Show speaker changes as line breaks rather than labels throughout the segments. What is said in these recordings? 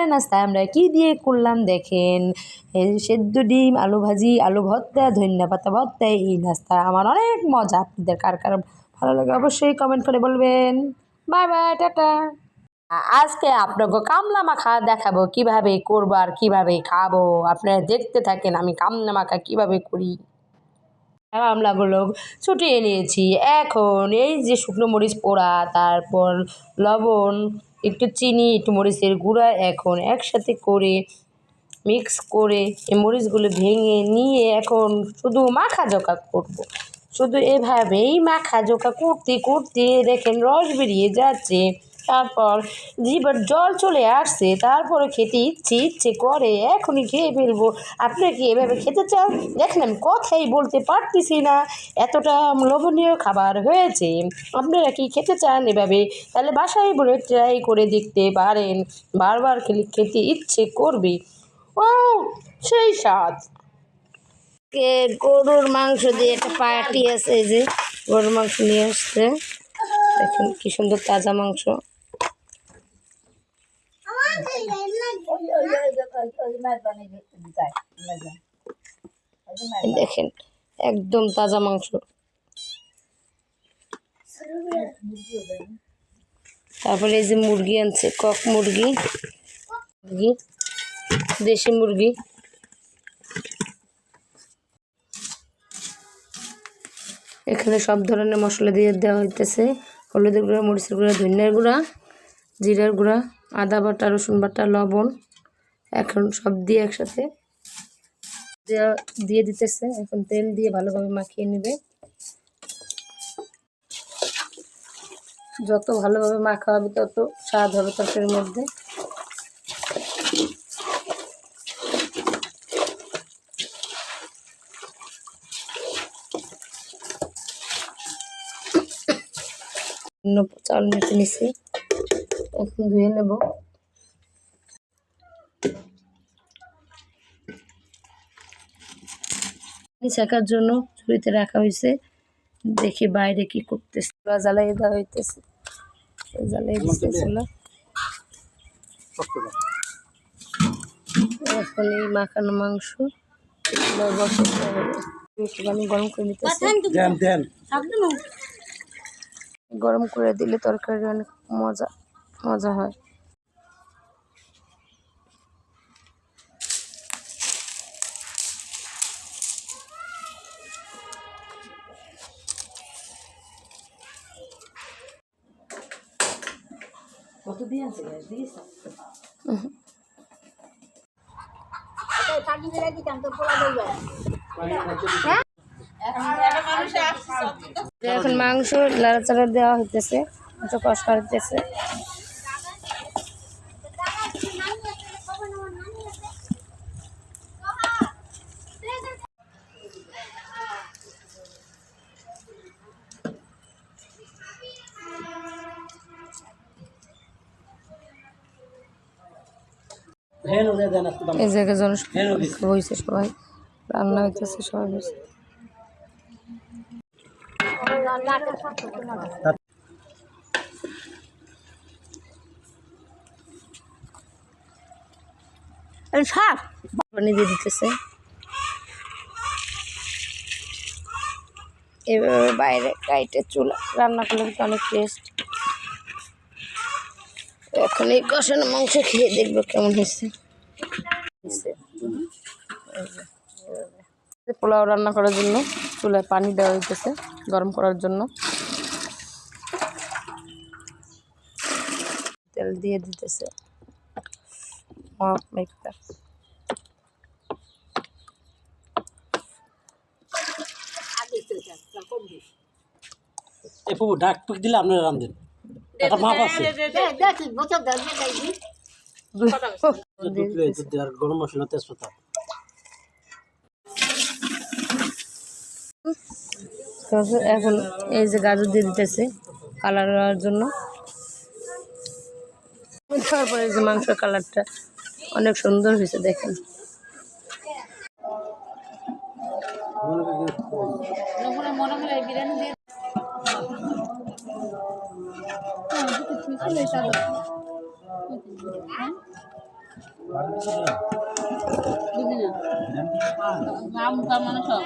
সকালের নাস্তায় আমরা কি দিয়ে করলাম দেখেন, সেদ্ধ ডিম, আলু ভাজি, আলু ভর্তা, ধনিয়া পাতা ভর্তা। এই নাস্তা আমার অনেক মজা। আপনাদের কার কার ভালো লাগে অবশ্যই কমেন্ট করে বলবেন। Bye bye, tata. আজকে আপনাকে কামলা মাখা দেখাবো কিভাবে করবো আর কিভাবে খাবো। আপনারা দেখতে থাকেন আমি কামলা মাখা কিভাবে করি। আমলাগুলো ছুটিয়ে নিয়েছি। এখন এই যে শুকনো মরিচ পোড়া, তারপর লবণ, একটু চিনি, একটু মরিচের গুঁড়া এখন একসাথে করে মিক্স করে এই মরিচগুলো ভেঙে নিয়ে এখন শুধু মাখা জোকা করব। শুধু এভাবেই মাখা জোকা করতে করতে দেখেন রস বেরিয়ে যাচ্ছে, তারপর জিভের জল চলে আসছে, তারপরে খেতে ইচ্ছে করে এখনই খেয়ে ফেলবো। আপনারা কি এভাবে খেতে চান? দেখেন আমি কথাই বলতে পারতেছি না, এতটা লোভনীয় খাবার হয়েছে। আপনারা কি খেতে চান এভাবে? তাহলে বাসায় বলে ট্রাই করে দেখতে পারেন, বারবার খেলে খেতে ইচ্ছে করবে। ও সেই স্বাদ। গরুর মাংস দিয়ে একটা পার্টি আছে, এই যে গরুর মাংস নিয়ে আসছে, দেখেন কি সুন্দর তাজা মাংস। দেখেন একদম তাজা মাংস। তারপরে এই যে মুরগি আনছে, কক মুরগি, দেশি মুরগি। এখানে সব ধরনের মশলা দিয়ে দেওয়া হইতেছে, হলুদের গুঁড়া, মরিচের গুঁড়া, ধনিয়ার গুঁড়া, জিরার গুঁড়া, আদা বাটা, রসুন বাটা, লবণ, এখন সব দিয়ে একসাথে দিয়ে দিতেছে। এখন তেল দিয়ে ভালোভাবে মাখিয়ে নেবে। যত ভালোভাবে মাখা হবে তত স্বাদ হবে তরকারির মধ্যে। চাল মেখে নিছি, এখন ধুয়ে নেব। শেখার জন্য ঝুড়িতে রাখা হয়েছে, দেখি বাইরে কি করতেছে। জ্বালাই দেওয়া হইতেছে, জ্বালাই দিচ্ছে চুলা। এখন এই মাখানো মাংস গরম করে নিতেছে। গরম করে দিলে তরকারি অনেক মজা হয়। এখন মাংস লাড়াচাড়া দেওয়া হইতেছে, কষা হইতেছে। এই জায়গায় হয়েছে, সবাই রান্না হইতেছে, সবাই বসে। পানি দিয়ে দিতেছে, এভাবে বাইরে কাইটে চুলা রান্না করলে কিন্তু অনেক টেস্ট। এখন এই কষানো মাংস খেয়ে দেখবো কেমন হয়েছে। পোলাও রান্না করার জন্য চুলায় পানি দেওয়া হইতেছে গরম করার জন্য। তেল দিয়ে দিতেছে।
ডাক টুক দিলে আপনারা রান্ধেন, একটা মাপ আছে। গরম মশলা, তেজপাতা।
এখন এই যে গাজর দিয়ে দিতেছে কালার হওয়ার জন্য। তারপরে যে মাংসের কালারটা অনেক সুন্দর হয়েছে দেখেন।
বুঝি না নাম কাম মানে সব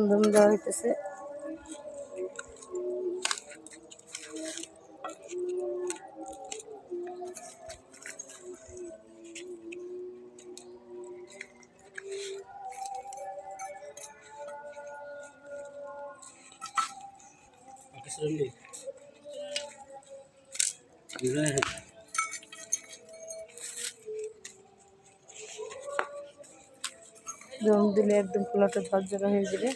দম দেওয়া হইতেছে। দম দিলে একদম পোলাওটা ঝরঝরা হয়ে যাবে।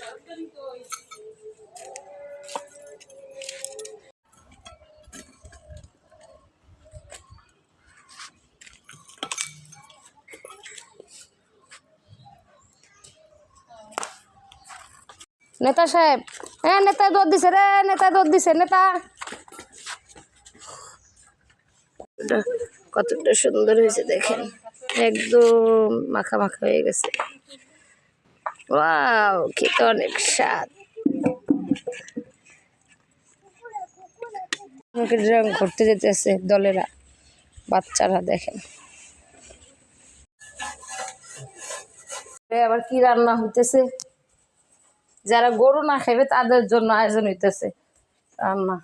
নেতা সাহেব, হ্যাঁ নেতা দুধ দিছে রে, নেতা দুধ দিছে নেতা। কতটা সুন্দর হয়েছে দেখেন, একদম মাখা মাখা হয়ে গেছে। ওয়াও, খেতে অনেক স্বাদ। ঘুরতে যেতেছে দলেরা, বাচ্চারা দেখেন। আবার কি রান্না হইতেছে, যারা গরু না খাইবে তাদের জন্য আয়োজন হইতেছে রান্না।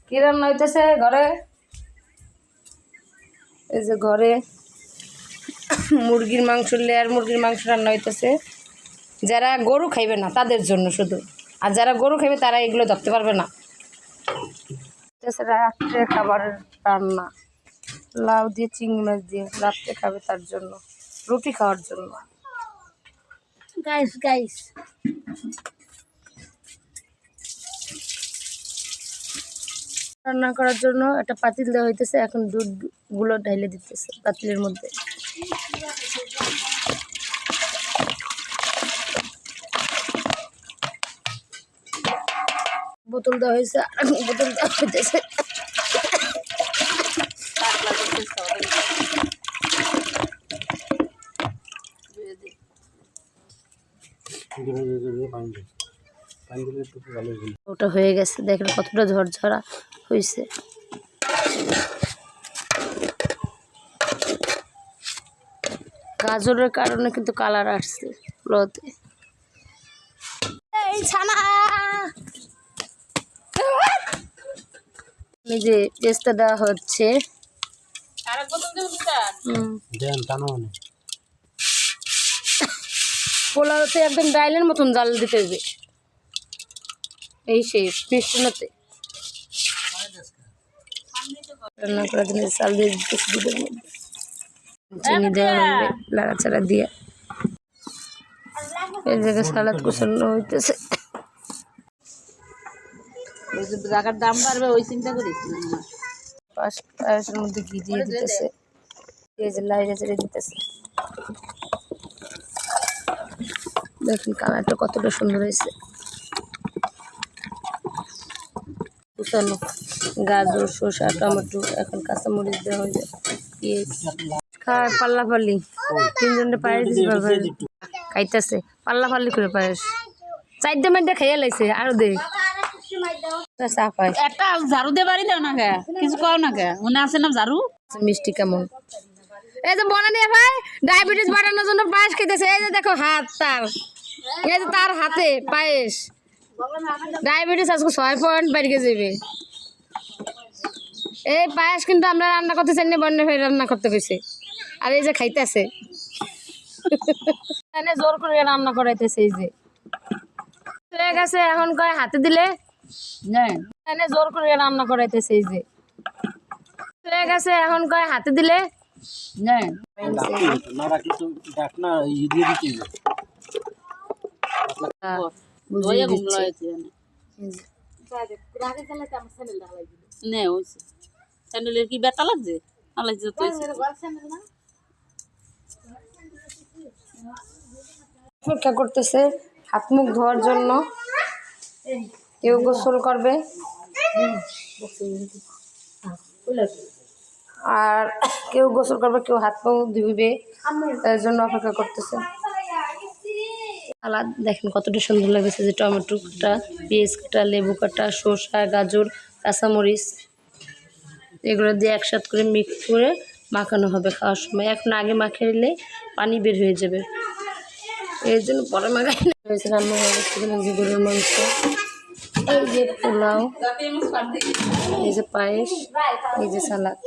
কি রান্না হইতেছে ঘরে? এই যে ঘরে মুরগির মাংস, লেয়ার মুরগির মাংস রান্না হইতেছে। যারা গরু খাইবে না তাদের জন্য শুধু, আর যারা গরু খাইবে তারা এগুলো ধরতে পারবে না। রাত্রে খাবারের রান্না, লাউ দিয়ে চিংড়ি মাছ দিয়ে রাত্রে খাবে, তার জন্য রুটি খাওয়ার জন্য। গাইস গাইস রান্না করার জন্য একটা পাতিল দেওয়া হইতেছে। এখন দুধগুলো ঢাইলে দিতেছে পাতিলের মধ্যে। বোতল দেওয়া হয়েছে, আর বোতল দেওয়া হইতেছে। ওটা হয়ে গেছে, দেখেন কতটা ঝরঝরা হয়েছে। গাজরের কারণে কিন্তু কালার আসছে পোলাওতে। এই ছানা, এই যে পেস্টটা দেওয়া হচ্ছে। পোলাওতে একদম ডাইলের মতন জাল দিতে হবে, এই সেই মিষ্টিনাতে রান্না করার জন্য চাল দিয়ে দিতেছি দুধের মধ্যে। চিনি দেওয়া হবে লাড়াচাড়া দিয়ে। এই জায়গায় সালাদ কুচানো হইতেছে।
জায়গার দাম বাড়বে ওই চিন্তা করিস না।
পায়েসের মধ্যে ঘি দিয়ে দিতেছে, এই যে লাইড়ে চেড়ে দিতেছে। দেখুন কালারটা কতটা সুন্দর হয়েছে। কুচানো গাজর, শসা, টমেটো, এখন কাঁচামরিচ দেওয়া হয়ে যায়, পেঁয়াজ। খায় পাল্লা পাল্লি, তিনজনটা পায়েস দিতে পারবে, খাইতেছে পাল্লা পাল্লি করে পায়েস। চারটে মাইটে খাইয়া লাইছে, আরো দে চা পায়।
একটা ঝাড়ু দিয়ে বাড়ি দাও না কে, কিছু কও না কে, মনে আছে না ঝাড়ু?
মিষ্টি কেমন? এই যে বনানি ভাই ডায়াবেটিস বাড়ানোর জন্য পায়েস খেতেছে। এই যে দেখো হাত তার, এই যে তার হাতে পায়েস। ডায়াবেটিস আজকে 6 পয়েন্ট বেড়ে যাবে। এই পায়েস কিন্তু আমরা রান্না করতে চাই না, বন্যা ভাই রান্না করতে গেছে, আর এই যে খাইতেছে। জোর করে রান্না করাইতেছে। এই যে হয়ে গেছে, এখন কয় হাতে দিলে জোর করে রান্না করাইতেছে। এই যে হয়ে গেছে, এখন কয় হাতে দিলে
স্যান্ডেলের কি ব্যথা লাগছে?
অপেক্ষা করতেছে হাত মুখ ধোয়ার জন্য। কেউ গোসল করবে আর কেউ গোসল করবে, কেউ হাত মুখ ধুইবে, তার জন্য অপেক্ষা করতেছে। সালাদ দেখেন কতটা সুন্দর লাগছে, যে টমেটো কাটা, পেঁয়াজ কাটা, লেবু কাটা, শসা, গাজর, কাঁচামরিচ, এগুলো দিয়ে একসাথে করে মিক্স করে মাখানো হবে খাওয়ার সময়। এখন আগে মাখিয়ে নিলে পানি বের হয়ে যাবে, এর জন্য পরে মাখাই হয়েছে। রান্না হয়ে গেছে যে গরুর মাংস, এই যে পোলাও, এই যে পায়েস, এই যে সালাদ।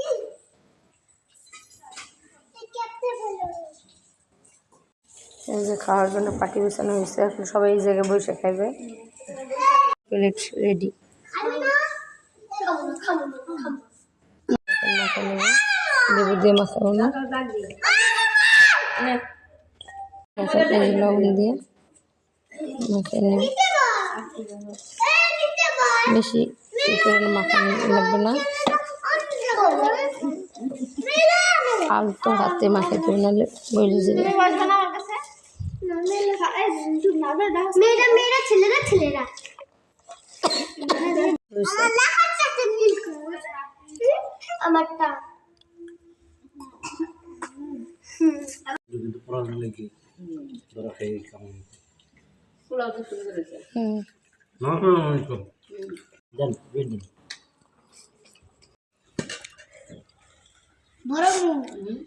এই যে খাওয়ার জন্য পাটি বিছানো হয়েছে, এখন সবাই এই জায়গায় বসে খাইবে। Plate ready. মাখা নেবো, লেবু দিয়ে মাখাবো না, লবণ দিয়ে মাখিয়ে নেব। বেশি করে মাখানো লাগবে না, আলতো হাতে মাখিয়ে দেবে, নাহলে বইলে যাবে।
আমারটা
কিন্তু পড়ানো লেগে ধরা খেয়ে কেমন
হুম,
না দেন বের দিন।
বড়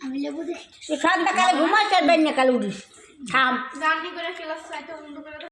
আমি লেবু দেখি
সন্ধ্যাকালে ঘুমাইছে, কালে উঠিস থাম।